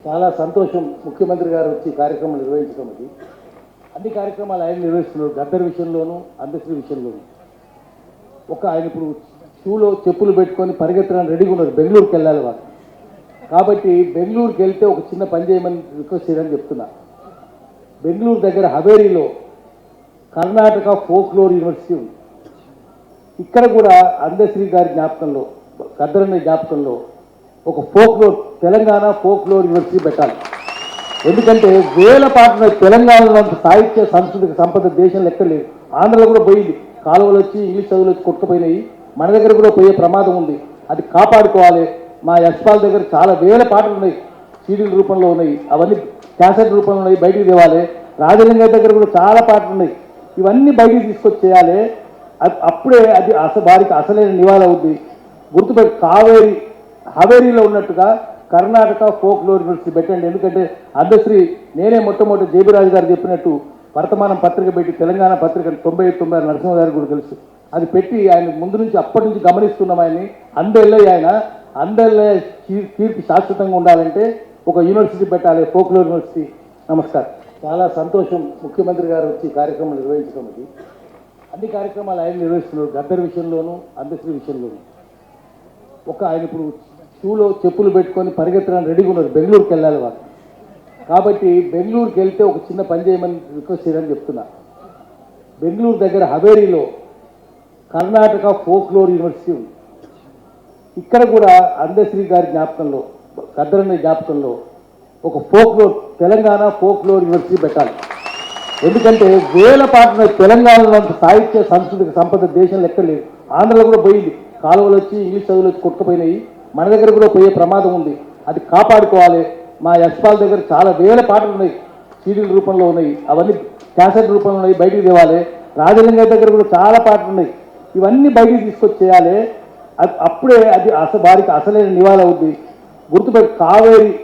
చాలా సంతోషం ముఖ్యమంత్రి గారు వచ్చి కార్యక్రమం నిర్వహించడం. అన్ని కార్యక్రమాలు ఆయన నిర్వహిస్తున్నారు. గద్దర్ విషయంలోనూ అందశ్రీ విషయంలోనూ ఆయన ఇప్పుడు షూలో చెప్పులు పెట్టుకొని పరిగెత్తడానికి రెడీగా ఉన్నారు. బెంగళూరుకి వెళ్ళాలి వాళ్ళు. కాబట్టి బెంగళూరుకి వెళ్తే ఒక చిన్న పని చేయమని రిక్వెస్ట్ చేయడానికి చెప్తున్నా. బెంగళూరు దగ్గర హవేరీలో కర్ణాటక ఫోక్లోర్ యూనివర్సిటీ ఉంది. ఇక్కడ కూడా అందశ్రీ గారి జ్ఞాపకంలో, గద్దర్ అనే జ్ఞాపకంలో ఒక ఫోక్లోర్, తెలంగాణ ఫోక్లోర్ యూనివర్సిటీ పెట్టాలి. ఎందుకంటే వేల పాటలు తెలంగాణలో సాహిత్య సాంస్కృతిక సంపద దేశం లెక్కలేదు. ఆంధ్రలో కూడా పోయింది. కాలువలు వచ్చి ఇంగ్లీష్ చదువులు వచ్చి కొట్టుకుపోయినాయి. మన దగ్గర కూడా పోయే ప్రమాదం ఉంది. అది కాపాడుకోవాలి. మా యశ్పాల్ దగ్గర చాలా వేల పాటలు ఉన్నాయి, సీడీల రూపంలో ఉన్నాయి, అవన్నీ క్యాసెట్ రూపంలో ఉన్నాయి, బయటికి తేవాలి. రాజలింగ దగ్గర కూడా చాలా పాటలు ఉన్నాయి. ఇవన్నీ బయటికి తీసుకొచ్చి చేయాలి. అప్పుడే అది వారికి అసలైన నివాళి అవుద్ది. గుర్తుపెట్టి హవేరీలో ఉన్నట్టుగా కర్ణాటక ఫోక్లోర్ యూనివర్సిటీ పెట్టండి. ఎందుకంటే అందశ్రీ నేనే మొట్టమొదటి జేబీరాజు గారు చెప్పినట్టు వర్తమానం పత్రిక పెట్టి తెలంగాణ పత్రిక 99 నరసింహ గారికి కూడా తెలుసు. అది పెట్టి ఆయన ముందు నుంచి అప్పటి నుంచి గమనిస్తున్నాం. ఆయన్ని అందరిలో కీర్తి శాశ్వతంగా ఉండాలంటే ఒక యూనివర్సిటీ పెట్టాలి, ఫోక్లోర్ యూనివర్సిటీ. నమస్కారం. చాలా సంతోషం ముఖ్యమంత్రి గారు వచ్చి కార్యక్రమం నిర్వహించడం. అన్ని కార్యక్రమాలు ఆయన నిర్వహిస్తున్నారు. గద్దర్ విషయంలోనూ అందశ్రీ విషయంలోనూ ఆయన ఇప్పుడు షూలో చెప్పులు పెట్టుకొని పరిగెత్తడానికి రెడీగా ఉన్నారు. బెంగళూరుకి వెళ్ళాలి వాళ్ళు. కాబట్టి బెంగళూరుకి వెళ్తే ఒక చిన్న పని చేయమని రిక్వెస్ట్ చేయడానికి చెప్తున్నా. బెంగళూరు దగ్గర హవేరీలో కర్ణాటక ఫోక్లోర్ యూనివర్సిటీ ఉంది. ఇక్కడ కూడా అందశ్రీ గారి జ్ఞాపకంలో, గద్దర్ అనే జ్ఞాపకంలో ఒక ఫోక్లోర్, తెలంగాణ ఫోక్లోర్ యూనివర్సిటీ పెట్టాలి. ఎందుకంటే వేల పాటలు తెలంగాణలో సాహిత్య సాంస్కృతిక సంపద దేశం లెక్కలేదు. ఆంధ్రలో కూడా పోయింది. కాలువలు వచ్చి ఇంగ్లీష్ చదువులు వచ్చి కొట్టుకుపోయినాయి. మన దగ్గర కూడా పోయే ప్రమాదం ఉంది. అది కాపాడుకోవాలి. మా యశ్పాల్ దగ్గర చాలా వేల పాటలు ఉన్నాయి, సీడీల రూపంలో ఉన్నాయి, అవన్నీ క్యాసెట్ రూపంలో ఉన్నాయి, బయటికి తేవాలి. రాజలింగ దగ్గర కూడా చాలా పాటలు ఉన్నాయి. ఇవన్నీ బయటికి తీసుకొచ్చి చేయాలి. అప్పుడే అది వారికి అసలైన నివాళి అవుద్ది. గుర్తుపెట్టి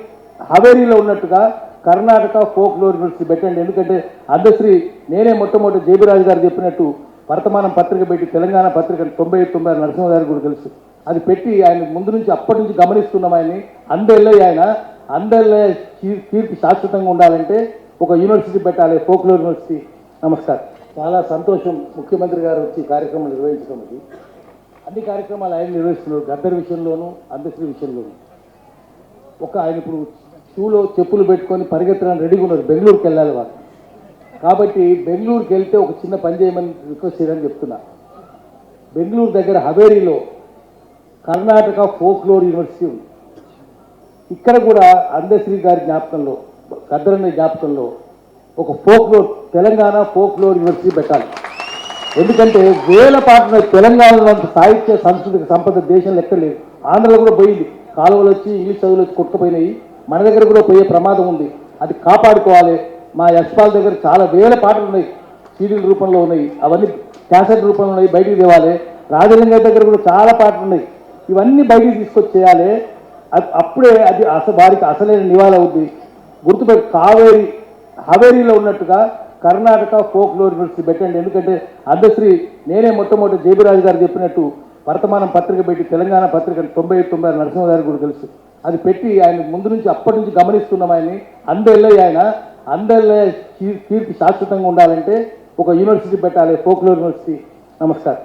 హవేరీలో ఉన్నట్టుగా కర్ణాటక ఫోక్లోర్ యూనివర్సిటీ పెట్టండి. ఎందుకంటే అందశ్రీ నేనే మొట్టమొదటి జేబీరాజు గారు చెప్పినట్టు వర్తమానం పత్రిక పెట్టి తెలంగాణ పత్రిక 99 నరసింహ గారికి కూడా తెలుసు. అది పెట్టి ఆయన ముందు నుంచి అప్పటి నుంచి గమనిస్తున్నాం. ఆయన్ని అందరిలో కీర్తి శాశ్వతంగా ఉండాలంటే ఒక యూనివర్సిటీ పెట్టాలి, ఫోక్లోర్ యూనివర్సిటీ. నమస్కారం. చాలా సంతోషం ముఖ్యమంత్రి గారు వచ్చి కార్యక్రమం నిర్వహించడం. అన్ని కార్యక్రమాలు ఆయన నిర్వహిస్తున్నారు. గద్దర్ విషయంలోనూ అందశ్రీ విషయంలోనూ ఆయన ఇప్పుడు షూలో చెప్పులు పెట్టుకొని పరిగెత్తడానికి రెడీగా ఉన్నారు. బెంగళూరుకి వెళ్ళాలి వాళ్ళు. కాబట్టి బెంగళూరుకి వెళ్తే ఒక చిన్న పని చేయమని రిక్వెస్ట్ చేయడానికి చెప్తున్నా. బెంగళూరు దగ్గర హవేరీలో కర్ణాటక ఫోక్లోర్ యూనివర్సిటీ ఉంది. ఇక్కడ కూడా అందశ్రీ గారి జ్ఞాపకంలో, గద్దర్ అనే జ్ఞాపకంలో ఒక ఫోక్లోర్, తెలంగాణ ఫోక్లోర్ యూనివర్సిటీ పెట్టాలి. ఎందుకంటే వేల పాటలు తెలంగాణలో సాహిత్య సాంస్కృతిక సంపద దేశం లెక్కలేదు. ఆంధ్రలో కూడా పోయింది. కాలువలు వచ్చి ఇంగ్లీష్ చదువులు వచ్చి కొట్టుకుపోయినాయి. మన దగ్గర కూడా పోయే ప్రమాదం ఉంది. అది కాపాడుకోవాలి. మా యశ్పాల్ దగ్గర చాలా వేల పాటలు ఉన్నాయి, సీడీల రూపంలో ఉన్నాయి, అవన్నీ క్యాసెట్ రూపంలో ఉన్నాయి, బయటికి తేవాలి. రాజలింగ దగ్గర కూడా చాలా పాటలు ఉన్నాయి. ఇవన్నీ బయటికి తీసుకొచ్చి చేయాలి. అప్పుడే అది వారికి అసలైన నివాళి అవుద్ది. గుర్తుపెట్టి హవేరీలో ఉన్నట్టుగా కర్ణాటక ఫోక్లోర్ యూనివర్సిటీ పెట్టండి. ఎందుకంటే అందశ్రీ నేనే మొట్టమొదటి జేబీరాజు గారు చెప్పినట్టు వర్తమానం పత్రిక పెట్టి తెలంగాణ పత్రిక 99 నరసింహ గారికి కూడా తెలుసు. అది పెట్టి ఆయన ముందు నుంచి అప్పటి నుంచి గమనిస్తున్నాం. ఆయన్ని అందరిలో కీర్తి శాశ్వతంగా ఉండాలంటే ఒక యూనివర్సిటీ పెట్టాలి, ఫోక్లోర్ యూనివర్సిటీ. నమస్కారం.